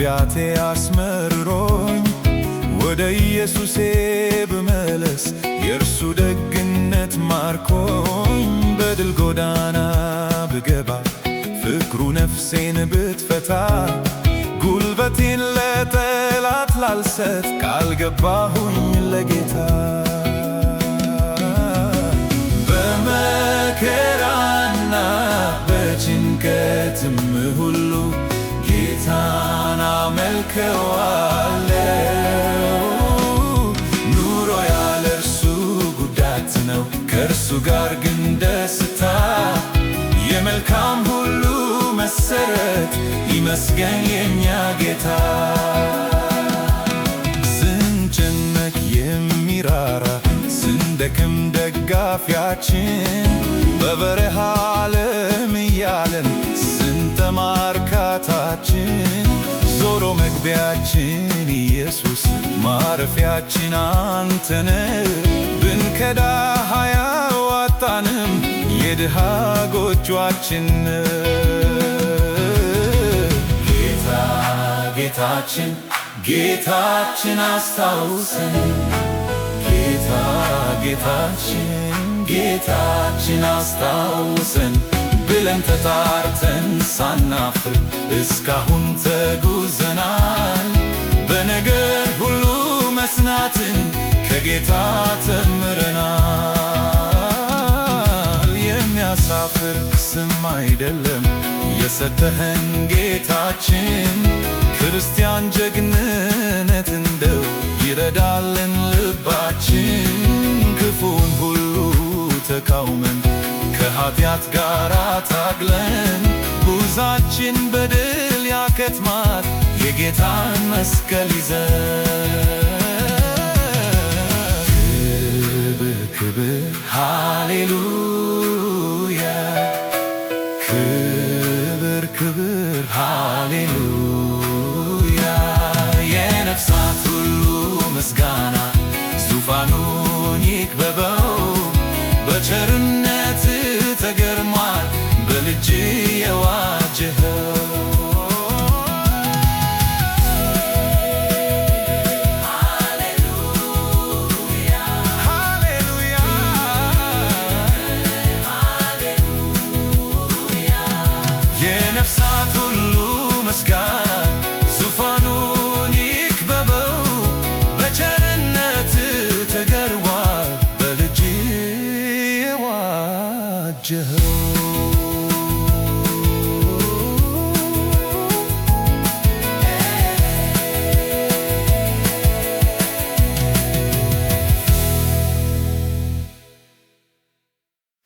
ኃጢአቴ አስመርሮኝ ወደ ኢየሱሴ ብመለስ የእርሱ ደግነት ማርኮኝ በድል ጎዳና ብገባ ፍቅሩ ነፍሴን ብትፈታ ጉልበቴን ለጠላት ላልሰጥ ቃል ገባሁኝ ለጌታ። በመከራና በጭንቀትም ሁሉ ጌታን አመልከዋለሁ። ኑሮ ያለ እርሱ ጉዳት ነው፣ ከእርሱ ጋር ግን ደስታ። የመልካም ሁሉ መሰረት ይመስገን የኛ ጌታ። ስንጨነቅ የሚራራ ስንደክም ደጋፊያችን በበረሃ ዓለም እያለን ስንጠማ እርካታችን ዞሮ መግቢያችን ኢየሱስ ማረፊያችን አንተነ። ብንከዳ አያዋጣንም የድሃ ጎጆአችን። ጌታ ጌታችን ጌታችን አስታውሰን፣ ጌታ ጌታችን ጌታችን አስታውሰን ብለን ተጣርተን ሳናፍር እስካሁን ተጉዘናል። በነገር ሁሉ መስናትን ከጌታ ተምረናል። የሚያሳፍር ስም አይደለም የሰጠኸን ጌታችን፣ ክርስቲያን ጀግንነት እንደው ይረዳልን ልባችን። ክፉን ሁሉ ተቃውመን ከኃጢአት ጋር ታግለን ጉዟችን በድል ያከትማል የጌታን መስቀል ይዘን። ክብር ክብር ሃሌሉያ፣ ክብር ክብር ሃሌሉያ። የነፍሳት ሁሉ ምስጋና ዙፋኑን ይክበበው። በቸርነት ተገርሟል በልጅ የዋጀኸው። ሃሌሉያ ሃሌሉያ ሃሌሉያ። የነፍሳት ሁሉ ምስጋና ዙፋኑን ይክበበው። በቸርነት ተገርሟል በልጅ የዋጀኸው።